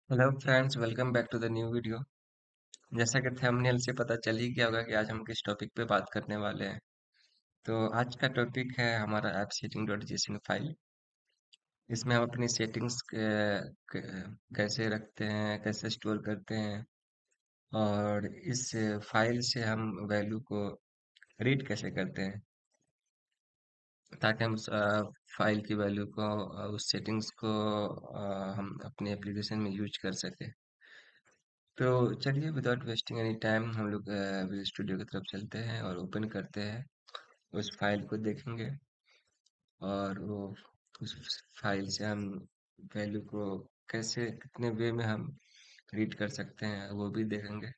Hello friends, welcome back to the new video. जैसा कि thumbnail से पता चल ही गया होगा कि आज हम किस टॉपिक पे बात करने वाले हैं। तो आज का टॉपिक है हमारा app setting dot JSON file. इसमें हम अपनी सेटिंग्स कैसे रखते हैं, कैसे स्टोर करते हैं, और इस फाइल से हम वैल्यू को रीड कैसे करते हैं, ताकि हम उस फाइल की वैल्यू को, उस सेटिंग्स को हम अपने एप्लीकेशन में यूज कर सकें। तो चलिए, विदाउट वेस्टिंग एनी टाइम हम लोग विजुअल स्टूडियो की तरफ चलते हैं और ओपन करते हैं। उस फाइल को देखेंगे और वो उस फाइल से हम वैल्यू को कैसे, कितने वे में हम रीड कर सकते हैं, वो भी देखेंगे।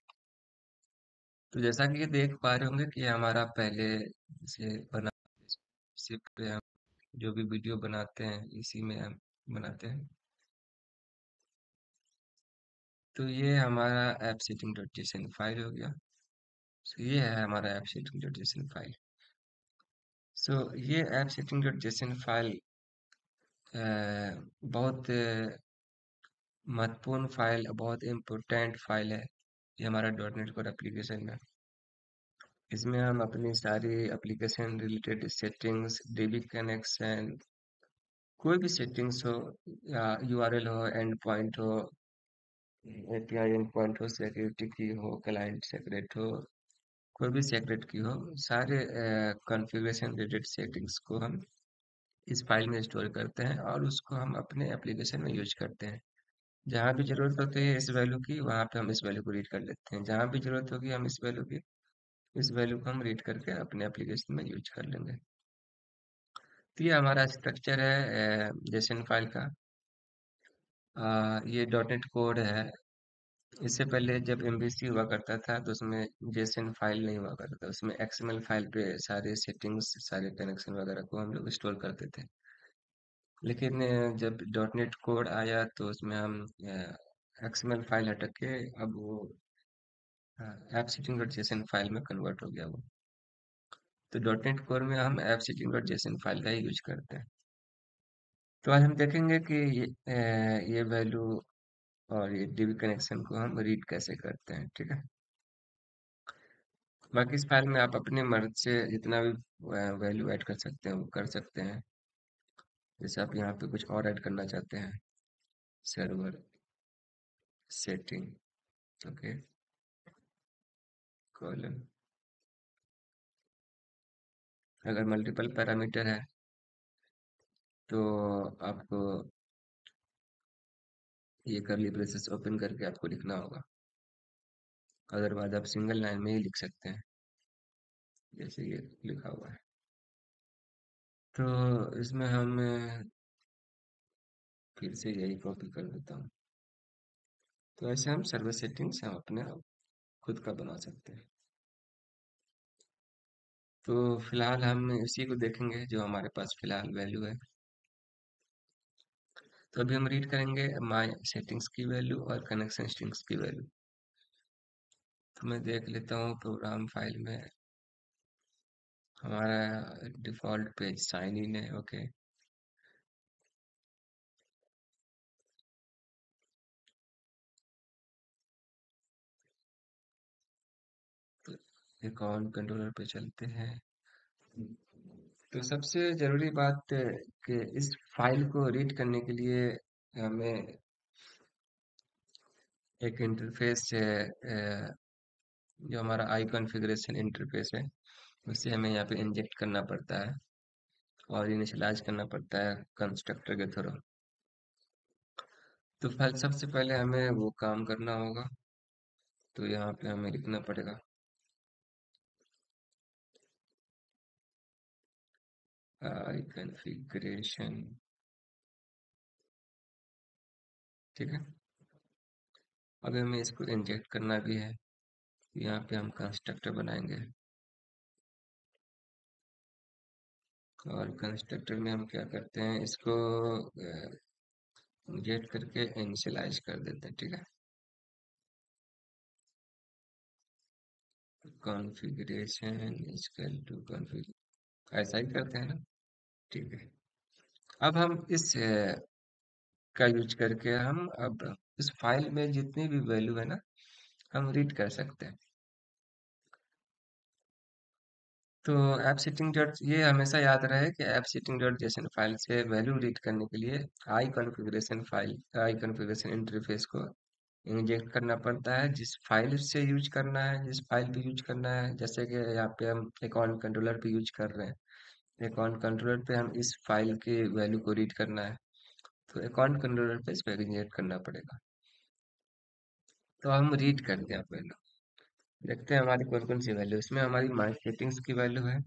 तो जैसा कि ये देख पा रहे होंगे कि हमारा पहले से बना, इसी पे हम जो भी वीडियो बनाते हैं इसी में हम बनाते हैं। तो ये हमारा app setting dot JSON file हो गया। तो ये है हमारा app setting dot JSON file. So ये app setting dot JSON file बहुत महत्वपूर्ण फाइल, बहुत इम्पोर्टेंट फाइल है। ये हमारा डॉट नेट कोर एप्लीकेशन है। इसमें हम अपनी सारी application related settings, dB connection, कोई भी सेटिंग्स हो, या यूआरएल हो, एंड पॉइंट हो, एपीआई एंड पॉइंट हो, सिक्योरिटी की हो, क्लाइंट सेक्रेट हो, कोई भी सेक्रेट की हो, सारे कॉन्फ़िगरेशन रिलेटेड सेटिंग्स को हम इस फाइल में स्टोर करते हैं और उसको हम अपने एप्लीकेशन में यूज करते हैं। जहाँ भी जरूरत होती है इस वैल्यू की, वहाँ पे हम इस वैल्यू को रीड कर लेते हैं। जहाँ भी जरूरत होगी हम इस वैल्यू की, इस वैल्यू को हम रीड करके अपने एप्लीकेशन में यूज कर लेंगे। तो ये हमारा स्ट्रक्चर है जेसन फाइल का। ये डॉट नेट कोड है। इससे पहले जब एमवीसी हुआ करता था तो उसमें जेसन फाइल नहीं हुआ करता था, उसमें एक्सएमएल फाइल पे सारे सेटिंग्स, सारे कनेक्शन वगैरह को हम लोग स्टोर करते थे। लेकिन जब डॉट नेट कोड आया तो उसमें हम एक्सएमएल फाइल हटा के अब वो app setting dot JSON file में कन्वर्ट हो गया वो। तो डॉट नेट कोर में हम app setting dot JSON file का ही यूज करते हैं। तो आज हम देखेंगे कि ये वैल्यू और ये डीबी कनेक्शन को हम रीड कैसे करते हैं, ठीक है। बाकी इस फाइल में आप अपने मर्ज से जितना भी वैल्यू ऐड कर सकते हैं वो कर सकते हैं। जैसे आप यहाँ पे कुछ और ऐड करना चाहते हैं, सर्वर सेटिंग, ओके, कॉलम। अगर मल्टीपल पैरामीटर है तो आपको ये करली ब्रेसेस ओपन करके आपको लिखना होगा। अदरवाइज आप सिंगल लाइन में ही लिख सकते हैं, जैसे ये लिखा हुआ है। तो इसमें हम फिर से यही कॉपी कर देता हूँ। तो ऐसे हम सर्वर सेटिंग्स हम अपने आप खुद का बना सकते हैं। तो फिलहाल हम इसी को देखेंगे जो हमारे पास फिलहाल वैल्यू है। तो अभी हम रीड करेंगे माय सेटिंग्स की वैल्यू और कनेक्शन स्ट्रिंग्स की वैल्यू। तो मैं देख लेता हूँ प्रोग्राम फाइल में हमारा डिफॉल्ट पेज साइन इन है, ओके। तो अकाउंट कंट्रोलर पे चलते हैं। तो सबसे जरूरी बात कि इस फाइल को रीड करने के लिए हमें एक इंटरफेस जो हमारा आई कॉन्फ़िगरेशन इंटरफेस है उसे हमें यहाँ पे इंजेक्ट करना पड़ता है और इनिशियलाइज करना पड़ता है कंस्ट्रक्टर के थ्रू। तो फिर सबसे पहले हमें वो काम करना होगा। तो यहाँ पे हमें लिखना पड़ेगा आई कॉन्फ़िगरेशन, ठीक है। अब हमें इसको इंजेक्ट करना भी है। यहाँ पे हम कंस्ट्रक्टर बनाएंगे और कंस्ट्रक्टर में हम क्या करते हैं, इसको गेट करके इनिशियलाइज कर देते हैं, ठीक है। कॉन्फ़िगरेशन इक्वल टू कॉन्फ़िग, ऐसा ही करते हैं ना, ठीक है। अब हम इस का यूज करके हम अब इस फाइल में जितनी भी वैल्यू है ना, हम रीड कर सकते हैं। तो ऐप सेटिंग डॉट, ये हमेशा याद रहे कि app setting dot JSON file से वैल्यू रीड करने के लिए आई कॉन्फ़िगरेशन इंटरफेस को इंजेक्ट करना पड़ता है। जिस फाइल से यूज करना है, जिस फाइल पे यूज करना है, जैसे कि यहाँ पे हम अकाउंट कंट्रोलर पे यूज कर रहे हैं, अकाउंट कंट्रोलर पे हम इस फाइल के वैल्यू को रीड करना है, तो अकाउंट कंट्रोलर पे इस पर इंजेक्ट करना पड़ेगा। तो हम रीड करते हैं पहले, देखते हैं हमारी कौन कौन सी वैल्यू। इसमें हमारी माई सेटिंग्स की वैल्यू है,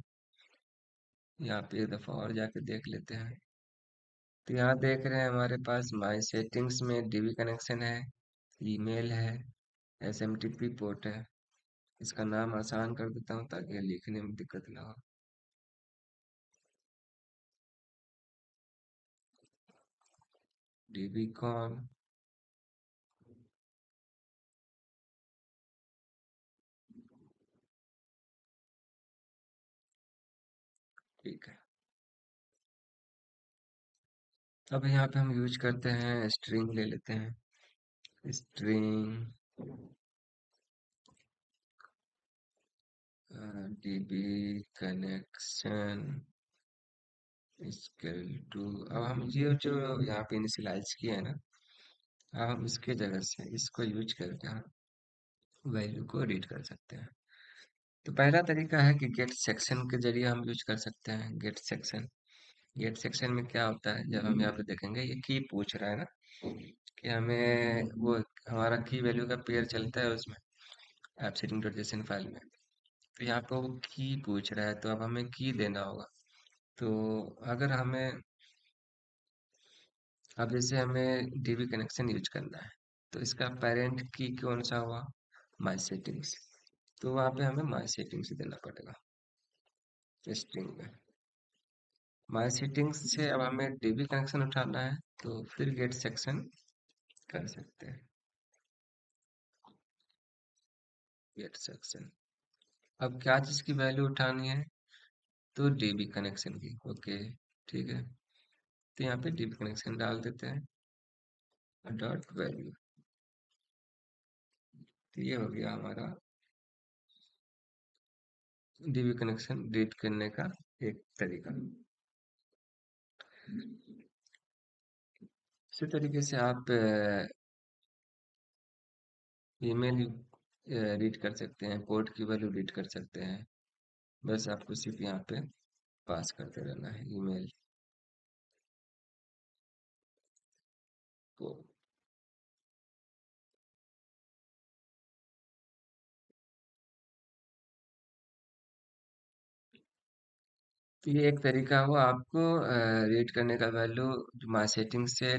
यहाँ पे एक दफ़ा और जाके देख लेते हैं। तो यहाँ देख रहे हैं हमारे पास माई सेटिंग्स में डीबी कनेक्शन है, ईमेल है, एसएमटीपी पोर्ट है। इसका नाम आसान कर देता हूँ ताकि लिखने में दिक्कत ना हो। डीबी कॉम, ठीक है। अब यहाँ पे हम यूज करते हैं स्ट्रिंग, ले लेते हैं string DB connection equal to. अब हम ये जो यहाँ पे इनिशियलाइज किए हैं ना, अब हम इसके जगह से इसको यूज करके हम वैल्यू को रीड कर सकते हैं। तो पहला तरीका है कि गेट सेक्शन के जरिए हम यूज कर सकते हैं गेट सेक्शन। गेट सेक्शन में क्या होता है, जब हम यहाँ पे देखेंगे ये की पूछ रहा है ना, कि हमें वो हमारा की वैल्यू का पेयर चलता है उसमें app setting dot JSON file में। तो यहाँ पे वो की पूछ रहा है, तो अब हमें की देना होगा। तो अगर हमें, अब जैसे हमें डीबी कनेक्शन यूज करना है, तो इसका पेरेंट की कौन सा हुआ, माई सेटिंग्स। तो वहाँ पे हमें माई सेटिंग्स देना पड़ेगा स्ट्रिंग में। माई सेटिंग्स से अब हमें डीबी कनेक्शन उठाना है, तो फिर गेट सेक्शन कर सकते हैं, गेट सेक्शन। अब क्या चीज़ की वैल्यू उठानी है, तो डीबी कनेक्शन की, ओके ठीक है। तो यहाँ पे डीबी कनेक्शन डाल देते हैं, डॉट वैल्यू। तो ये हो गया हमारा डीबी कनेक्शन रीड करने का एक तरीका। इसी तरीके से आप ईमेल रीड कर सकते हैं, पोर्ट की वैल्यू रीड कर सकते हैं। बस आपको सिर्फ यहाँ पे पास करते रहना है ईमेल को। तो ये एक तरीका हुआ आपको रीड करने का वैल्यू माई सेटिंग से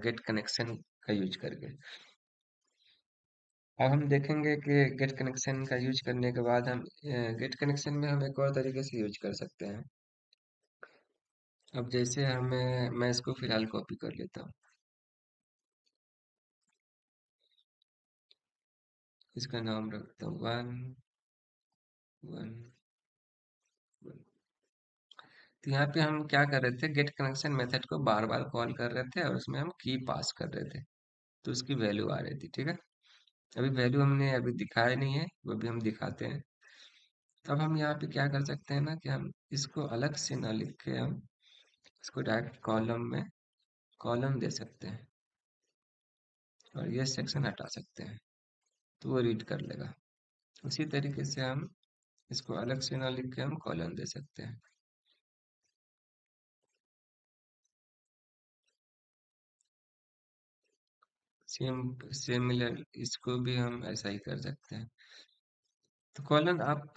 गेट कनेक्शन का यूज करके। अब हम देखेंगे कि गेट कनेक्शन का यूज करने के बाद हम गेट कनेक्शन में हम एक और तरीके से यूज कर सकते हैं। अब जैसे हमें, मैं इसको फिलहाल कॉपी कर लेता हूँ, इसका नाम रखता हूँ वन वन वन। तो यहाँ पे हम क्या कर रहे थे, गेट कनेक्शन मेथड को बार बार कॉल कर रहे थे और उसमें हम की पास कर रहे थे, तो उसकी वैल्यू आ रही थी, ठीक है। अभी वैल्यू हमने अभी दिखाया नहीं है, वो भी हम दिखाते हैं। तब हम यहाँ पे क्या कर सकते हैं ना, कि हम इसको अलग से ना लिख के हम इसको डायरेक्ट कॉलम में कॉलम दे सकते हैं और ये सेक्शन हटा सकते हैं, तो वो रीड कर लेगा। उसी तरीके से हम इसको अलग से ना लिख के हम कॉलम दे सकते हैं। सेम सिमिलर इसको भी हम ऐसा ही कर सकते हैं। तो कॉलम आप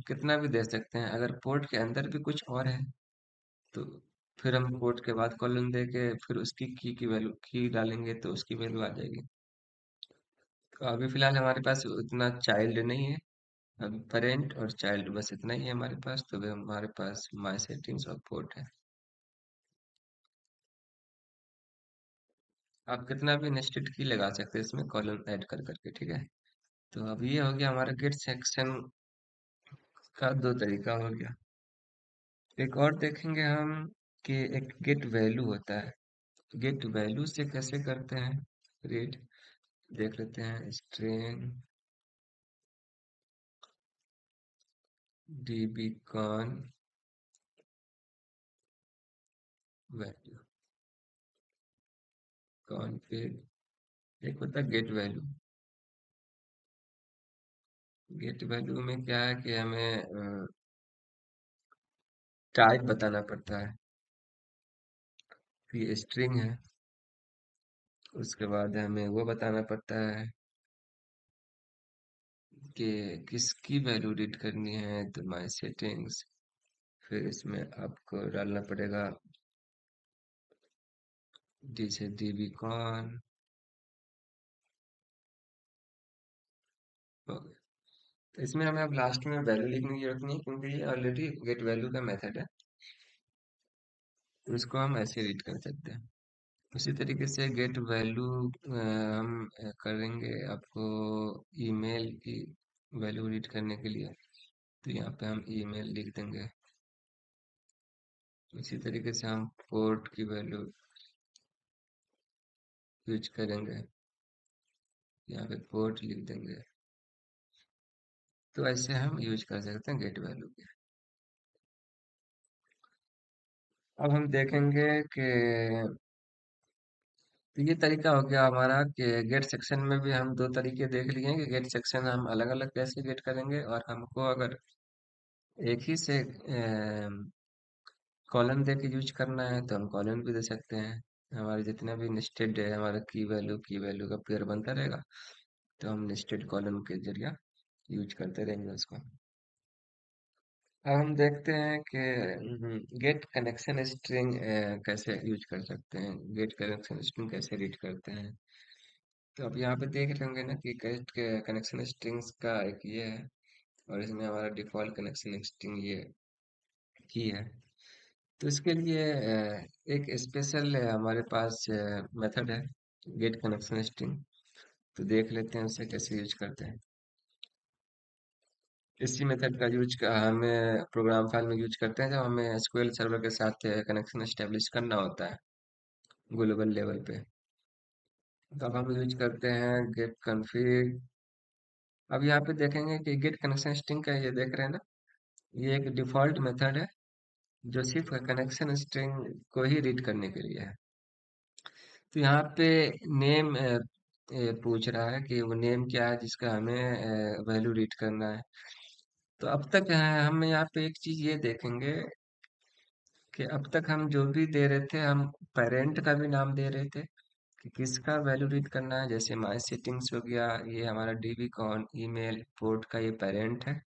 कितना भी दे सकते हैं, अगर पोर्ट के अंदर भी कुछ और है तो फिर हम पोर्ट के बाद कॉलम दे के फिर उसकी की वैल्यू की डालेंगे तो उसकी वैल्यू आ जाएगी। तो अभी फिलहाल हमारे पास उतना चाइल्ड नहीं है, अब पेरेंट और चाइल्ड बस इतना ही है हमारे पास, तो अभी हमारे पास माई सेटिंग्स और पोर्ट है। आप कितना भी नेस्टेड की लगा सकते हैं इसमें कॉलम ऐड कर करके, ठीक है। तो अब ये हो गया हमारा गेट सेक्शन का दो तरीका हो गया। एक और देखेंगे हम कि एक गेट वैल्यू होता है, गेट वैल्यू से कैसे करते हैं रीड, देख लेते हैं। स्ट्रिंग dbcon वैल्यू, कॉन फिर एक होता है गेट वैल्यू। गेट वैल्यू में क्या है कि हमें टाइप बताना पड़ता है कि स्ट्रिंग है। उसके बाद हमें वो बताना पड़ता है कि किसकी वैल्यू रीड करनी है, तो माई सेटिंग्स। फिर इसमें आपको डालना पड़ेगा डी से dbcon। तो इसमें हमें अब लास्ट में वैल्यू लिखने की जरूरत नहीं है, क्योंकि ये ऑलरेडी गेट वैल्यू का मेथड है। तो इसको हम ऐसे रीड कर सकते हैं। उसी तरीके से गेट वैल्यू हम करेंगे आपको ईमेल की वैल्यू रीड करने के लिए। तो यहाँ पे हम ईमेल लिख देंगे। इसी तरीके से हम पोर्ट की वैल्यू यूज करेंगे, यहाँ पे पोर्ट लिख देंगे। तो ऐसे हम यूज कर सकते हैं गेट वैल्यू के। अब हम देखेंगे कि तो ये तरीका हो गया हमारा कि गेट सेक्शन में भी हम दो तरीके देख लिए हैं कि गेट सेक्शन हम अलग अलग कैसे गेट करेंगे, और हमको अगर एक ही से कॉलन दे के यूज करना है तो हम कॉलन भी दे सकते हैं। हमारे जितने भी नेस्टेड है, हमारा की वैल्यू का पेयर बनता रहेगा। तो हम नेस्टेड कॉलन के जरिए यूज करते रहेंगे उसको। अब हम देखते हैं कि गेट कनेक्शन स्ट्रिंग कैसे यूज कर सकते हैं, गेट कनेक्शन स्ट्रिंग कैसे रीड करते हैं। तो अब यहाँ पे देख रहे होंगे ना कि गेट के कनेक्शन स्ट्रिंग्स का एक ये है, और इसमें हमारा डिफॉल्ट कनेक्शन स्ट्रिंग ये की है। तो इसके लिए एक स्पेशल हमारे पास मेथड है गेट कनेक्शन स्ट्रिंग। तो देख लेते हैं उसे कैसे यूज करते हैं। इसी मेथड का यूज हमें प्रोग्राम फाइल में यूज करते हैं जब हमें एसक्यूएल सर्वर के साथ कनेक्शन एस्टेब्लिश करना होता है ग्लोबल लेवल पे। तब हम यूज करते हैं गेट कॉन्फ़िग। अब यहाँ पे देखेंगे कि गेट कनेक्शन स्ट्रिंग का ये देख रहे हैं ना, ये एक डिफॉल्ट मेथड है जो सिर्फ कनेक्शन स्ट्रिंग को ही रीड करने के लिए है। तो यहाँ पे नेम पूछ रहा है कि वो नेम क्या है जिसका हमें वैल्यू रीड करना है। तो अब तक हम यहाँ पे एक चीज ये देखेंगे कि अब तक हम जो भी दे रहे थे, हम पेरेंट का भी नाम दे रहे थे कि किसका वैल्यू रीड करना है। जैसे माई सेटिंग्स हो गया, ये हमारा dbcon ईमेल पोर्ट का ये पेरेंट है।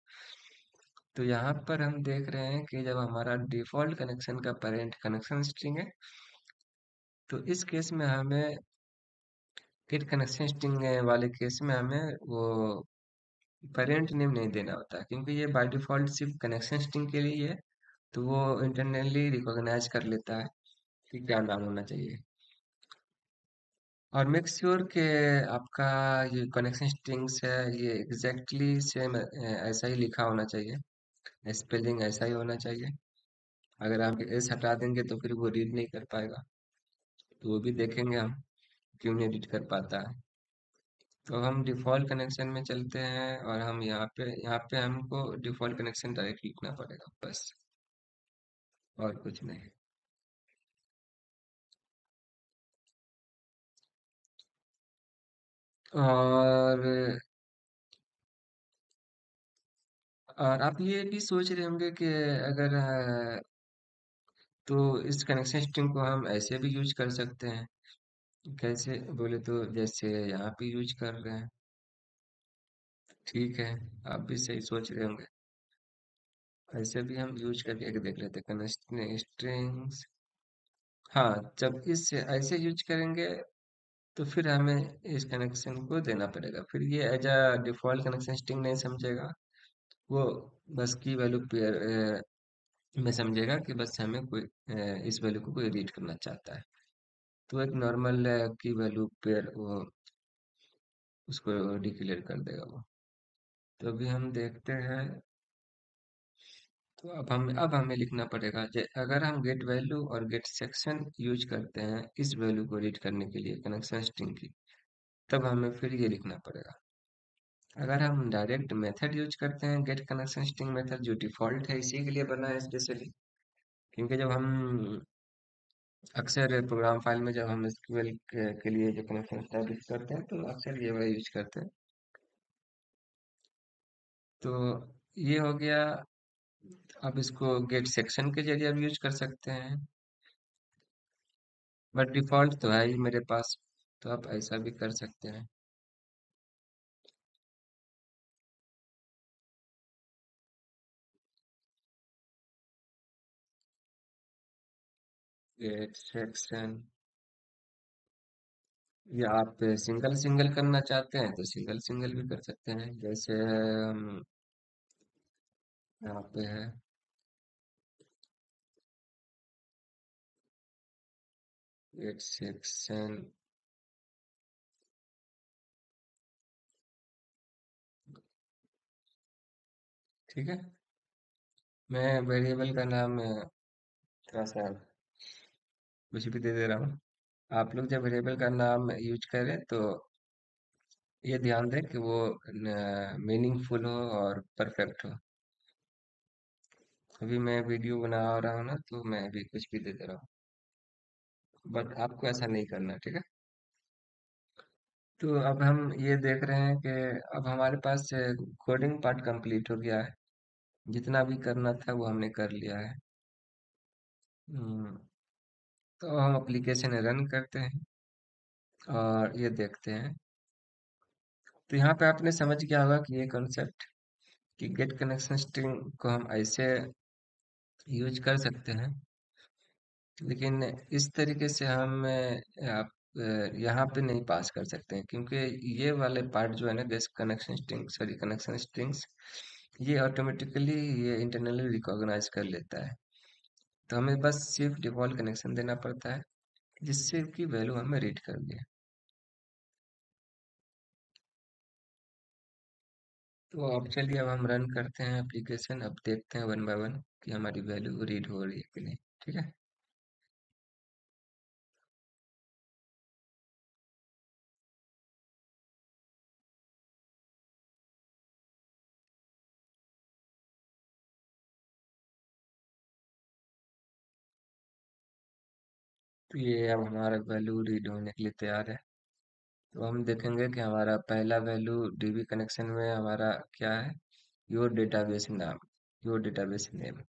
तो यहाँ पर हम देख रहे हैं कि जब हमारा डिफॉल्ट कनेक्शन का पेरेंट कनेक्शन स्ट्रिंग है, तो इस केस में हमें गेट कनेक्शन स्ट्रिंग वाले केस में हमें वो पेरेंट नेम नहीं देना होता, क्योंकि ये बाय डिफॉल्ट सिर्फ कनेक्शन स्ट्रिंग के लिए है। तो वो इंटरनली रिकॉग्नाइज कर लेता है कि क्या नाम होना चाहिए। और मेक श्योर कि आपका ये कनेक्शन स्ट्रिंग्स है ये एग्जैक्टली सेम ऐसा ही लिखा होना चाहिए, स्पेलिंग ऐसा ही होना चाहिए। अगर आप एस हटा देंगे तो फिर वो रीड नहीं कर पाएगा। तो वो भी देखेंगे हम क्यों नहीं रीड कर पाता है। तो हम डिफ़ॉल्ट कनेक्शन में चलते हैं, और हम यहाँ पे हमको डिफ़ॉल्ट कनेक्शन डायरेक्ट लिखना पड़ेगा बस, और कुछ नहीं। और और आप ये भी सोच रहे होंगे कि अगर तो इस कनेक्शन स्ट्रिंग को हम ऐसे भी यूज कर सकते हैं। कैसे बोले तो जैसे यहाँ पे यूज कर रहे हैं। ठीक है, आप भी सही सोच रहे होंगे। ऐसे भी हम यूज करके एक देख लेते हैं कनेक्शन स्ट्रिंग्स। हाँ, जब इस ऐसे यूज करेंगे तो फिर हमें इस कनेक्शन को देना पड़ेगा। फिर ये as a default connection string नहीं समझेगा, वो बस की वैल्यू पेयर में समझेगा कि बस हमें कोई इस वैल्यू को कोई रीड करना चाहता है। तो एक नॉर्मल की वैल्यू पेयर वो उसको डिक्लेयर कर देगा वो। तो अभी हम देखते हैं तो अब हमें लिखना पड़ेगा, अगर हम गेट वैल्यू और गेट सेक्शन यूज करते हैं इस वैल्यू को रीड करने के लिए कनेक्शन स्ट्रिंग की, तब हमें फिर ये लिखना पड़ेगा। अगर हम डायरेक्ट मेथड यूज करते हैं, गेट कनेक्शन स्ट्रिंग मेथड जो डिफॉल्ट है इसी के लिए बना है स्पेशली, क्योंकि जब हम अक्सर प्रोग्राम फाइल में जब हम एसक्यूएल के लिए जो कनेक्शन एस्टैब्लिश करते हैं तो अक्सर ये वाला यूज करते हैं। तो ये हो गया। अब इसको गेट सेक्शन के जरिए अब यूज कर सकते हैं, बट डिफॉल्ट तो है ही मेरे पास, तो आप ऐसा भी कर सकते हैं। गेट सेक्शन, या आप सिंगल सिंगल करना चाहते हैं तो सिंगल सिंगल भी कर सकते हैं, जैसे यहाँ पे है गेट सेक्शन। ठीक है, मैं वेरिएबल का नाम थोड़ा सा कुछ भी दे दे रहा हूँ। आप लोग जब वेरिएबल का नाम यूज करें तो ये ध्यान दें कि वो मीनिंगफुल हो और परफेक्ट हो। अभी मैं वीडियो बना रहा हूँ ना, तो मैं अभी कुछ भी दे दे रहा हूँ, बट आपको ऐसा नहीं करना, ठीक है। तो अब हम ये देख रहे हैं कि अब हमारे पास कोडिंग पार्ट कंप्लीट हो गया है, जितना भी करना था वो हमने कर लिया है। हम्म, तो हम एप्लीकेशन रन करते हैं और ये देखते हैं। तो यहाँ पे आपने समझ गया होगा कि ये कॉन्सेप्ट कि गेट कनेक्शन स्ट्रिंग को हम ऐसे यूज कर सकते हैं, लेकिन इस तरीके से हम आप यहाँ पे नहीं पास कर सकते हैं, क्योंकि ये वाले पार्ट जो है ना, get connection string, sorry connection strings, ये ऑटोमेटिकली ये इंटरनली रिकॉग्नाइज कर लेता है। तो हमें बस सिर्फ डिफॉल्ट कनेक्शन देना पड़ता है, जिससे कि वैल्यू हमें रीड कर दे। तो अब चलिए, अब हम रन करते हैं एप्लीकेशन, अब देखते हैं वन बाय वन कि हमारी वैल्यू रीड हो रही है कि नहीं। ठीक है। तो ये अब हमारा वैल्यू रीड होने के लिए तैयार है। तो हम देखेंगे कि हमारा पहला वैल्यू डीबी कनेक्शन में हमारा क्या है, योर डेटाबेस नाम, योर डेटाबेस नेम।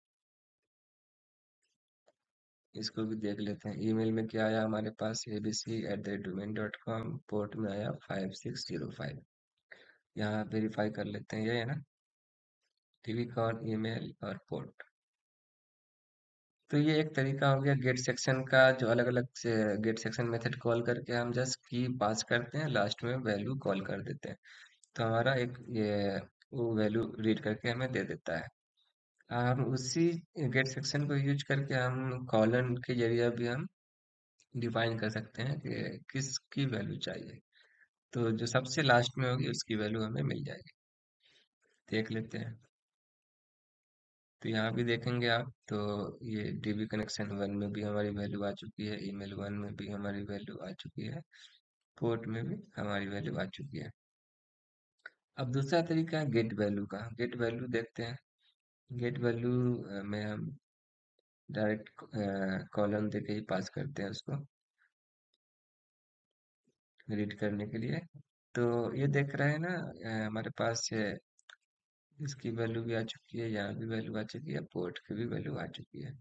इसको भी देख लेते हैं। ईमेल में क्या आया हमारे पास, abc@domain.com, पोर्ट में आया 5605। यहाँ वेरीफाई कर लेते हैं, ये है ना, टीवी कॉन, ईमेल और पोर्ट। तो ये एक तरीका हो गया गेट सेक्शन का, जो अलग अलग से गेट सेक्शन मेथड कॉल करके हम जस्ट की पास करते हैं, लास्ट में वैल्यू कॉल कर देते हैं, तो हमारा एक ये वो वैल्यू रीड करके हमें दे देता है। हम उसी गेट सेक्शन को यूज करके हम कॉलन के जरिए भी हम डिफाइन कर सकते हैं कि किसकी वैल्यू चाहिए, तो जो सबसे लास्ट में होगी उसकी वैल्यू हमें मिल जाएगी। देख लेते हैं। तो यहाँ भी देखेंगे आप, तो ये डीबी कनेक्शन वन में भी हमारी वैल्यू आ चुकी है, ईमेल वन में भी हमारी वैल्यू आ चुकी है, पोर्ट में भी हमारी वैल्यू आ चुकी है। अब दूसरा तरीका है गेट वैल्यू का। गेट वैल्यू देखते हैं। गेट वैल्यू में हम डायरेक्ट कॉलम दे के ही पास करते हैं उसको रीड करने के लिए। तो ये देख रहे हैं ना, हमारे पास इसकी वैल्यू भी आ चुकी है, यहाँ भी वैल्यू आ चुकी है, पोर्ट की भी वैल्यू आ चुकी है।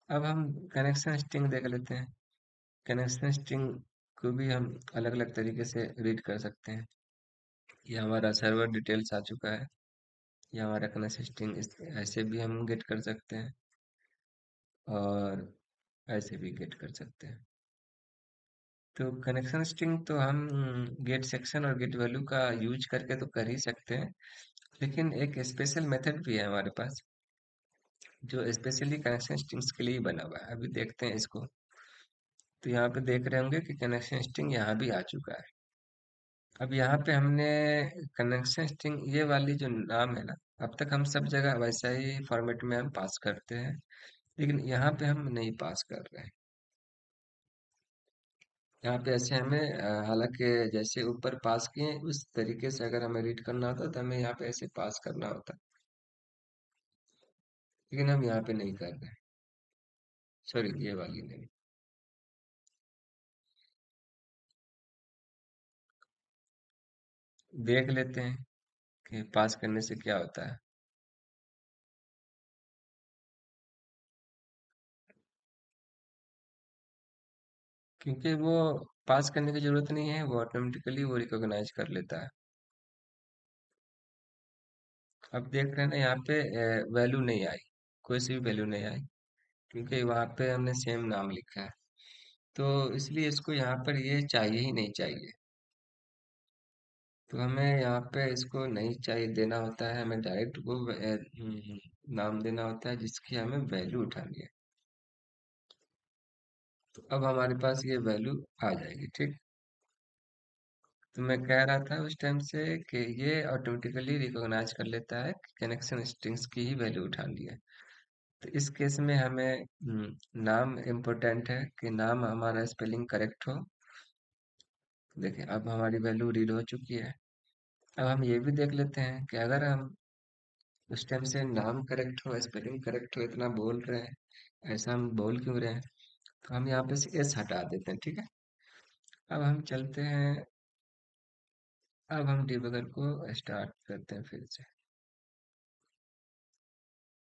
अब हम कनेक्शन स्ट्रिंग देख लेते हैं। कनेक्शन स्ट्रिंग को भी हम अलग अलग तरीके से रीड कर सकते हैं। ये हमारा सर्वर डिटेल्स आ चुका है, ये हमारा कनेक्शन स्ट्रिंग, ऐसे भी हम गेट कर सकते हैं और ऐसे भी गेट कर सकते हैं। तो कनेक्शन स्ट्रिंग तो हम गेट सेक्शन और गेट वैल्यू का यूज करके तो कर ही सकते हैं, लेकिन एक स्पेशल मेथड भी है हमारे पास, जो स्पेशली कनेक्शन स्ट्रिंग्स के लिए ही बना हुआ है। अभी देखते हैं इसको। तो यहाँ पे देख रहे होंगे कि कनेक्शन स्ट्रिंग यहाँ भी आ चुका है। अब यहाँ पे हमने कनेक्शन स्ट्रिंग ये वाली जो नाम है ना, अब तक हम सब जगह वैसा ही फॉर्मेट में हम पास करते हैं, लेकिन यहाँ पे हम नहीं पास कर रहे हैं। यहाँ पे ऐसे हमें हालांकि जैसे ऊपर पास किए उस तरीके से अगर हमें रीड करना होता तो हमें यहाँ पे ऐसे पास करना होता, लेकिन हम यहाँ पे नहीं कर रहे हैं। सॉरी, ये वाली नहीं। देख लेते हैं कि पास करने से क्या होता है। क्योंकि वो पास करने की जरूरत नहीं है, वो ऑटोमेटिकली वो रिकॉग्नाइज कर लेता है। अब देख रहे हैं ना, यहाँ पे वैल्यू नहीं आई, कोई सी भी वैल्यू नहीं आई, क्योंकि वहाँ पे हमने सेम नाम लिखा है। तो इसलिए इसको यहाँ पर ये चाहिए ही नहीं चाहिए। तो हमें यहाँ पे इसको नहीं चाहिए देना होता है, हमें डायरेक्ट वो नाम देना होता है जिसकी हमें वैल्यू उठानी है। तो अब हमारे पास ये वैल्यू आ जाएगी, ठीक। तो मैं कह रहा था उस टाइम से कि ये ऑटोमेटिकली रिकॉग्नाइज कर लेता है कि कनेक्शन स्ट्रिंग्स की ही वैल्यू उठानी है। तो इस केस में हमें नाम इम्पोर्टेंट है कि नाम हमारा स्पेलिंग करेक्ट हो। देखिए, अब हमारी वैल्यू रीड हो चुकी है। अब हम ये भी देख लेते हैं कि अगर हम उस टाइम से नाम करेक्ट हो, स्पेलिंग करेक्ट हो, इतना बोल रहे हैं, ऐसा हम बोल क्यों रहे हैं, तो हम यहाँ पे से एस हटा देते हैं, ठीक है। अब हम चलते हैं, अब हम डिबगर को स्टार्ट करते हैं फिर से।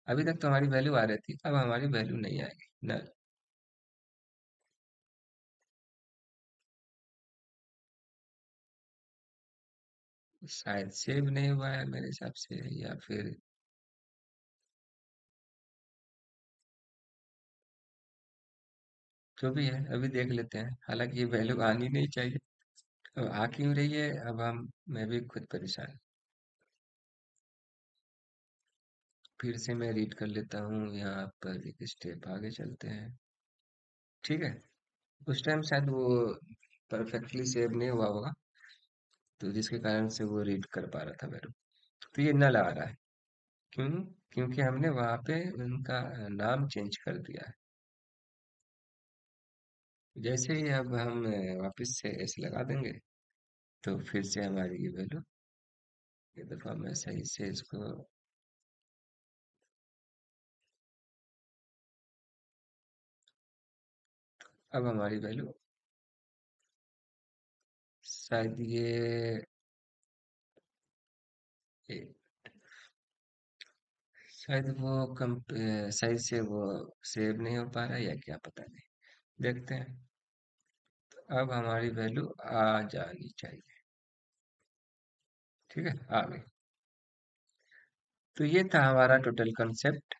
अभी तक तो हमारी वैल्यू आ रही थी, अब हमारी वैल्यू नहीं आएगी न। शायद सेव नहीं हुआ है मेरे हिसाब से, या फिर जो भी है अभी देख लेते हैं। हालांकि ये वैल्यू आनी नहीं चाहिए, अब आ क्यों रही है, अब हम मैं भी खुद परेशान। फिर से मैं रीड कर लेता हूँ, यहाँ पर एक स्टेप आगे चलते हैं, ठीक है। उस टाइम शायद वो परफेक्टली सेव नहीं हुआ होगा, तो जिसके कारण से वो रीड कर पा रहा था मेरे को। तो ये नल आ रहा है, क्यों? क्योंकि हमने वहां पे उनका नाम चेंज कर दिया है। जैसे ही अब हम वापस से एस लगा देंगे, तो फिर से हमारी ये वैल्यू, ये दफा मैं सही से इसको, अब हमारी वैल्यू शायद ये शायद वो कम सही से वो सेव नहीं हो पा रहा है या क्या, पता नहीं। देखते हैं। अब हमारी वैल्यू आ जानी चाहिए, ठीक है, आ गई। तो ये था हमारा टोटल कंसेप्ट,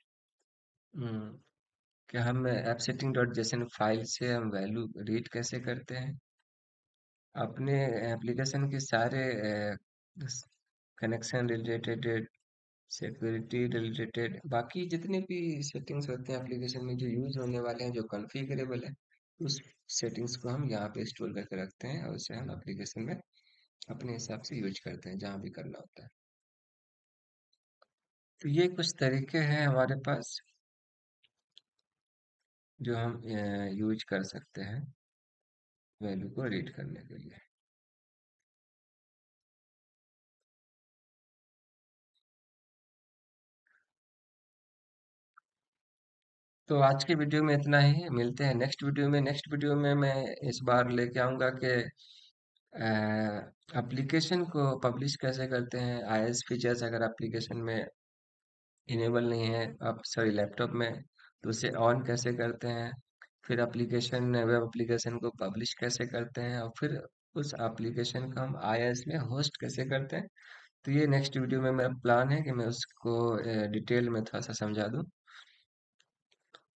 कि हम एपसेटिंग डॉट जेसन फाइल से हम वैल्यू रीड कैसे करते हैं, अपने एप्लीकेशन के सारे कनेक्शन रिलेटेड, सिक्योरिटी रिलेटेड, बाकी जितने भी सेटिंग्स होते हैं एप्लीकेशन में जो यूज होने वाले हैं, जो कॉन्फ़िगरेबल है, उस सेटिंग्स को हम यहाँ पे स्टोर करके रखते हैं और उसे हम एप्लीकेशन में अपने हिसाब से यूज करते हैं जहाँ भी करना होता है। तो ये कुछ तरीके हैं हमारे पास जो हम यूज कर सकते हैं वैल्यू को रीड करने के लिए। तो आज के वीडियो में इतना ही, मिलते हैं नेक्स्ट वीडियो में। नेक्स्ट वीडियो में मैं इस बार लेके आऊँगा कि एप्लीकेशन को पब्लिश कैसे करते हैं, आईएस फीचर्स अगर एप्लीकेशन में इनेबल नहीं है, अब सॉरी लैपटॉप में, तो उसे ऑन कैसे करते हैं, फिर एप्लीकेशन वेब एप्लीकेशन को पब्लिश कैसे करते हैं, और फिर उस एप्लीकेशन को हम आईएस में होस्ट कैसे करते हैं। तो ये नेक्स्ट वीडियो में मेरा प्लान है कि मैं उसको डिटेल में थोड़ा सा समझा दूँ।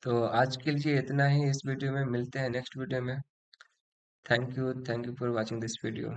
तो आज के लिए इतना ही, इस वीडियो में मिलते हैं नेक्स्ट वीडियो में। Thank you for watching this video.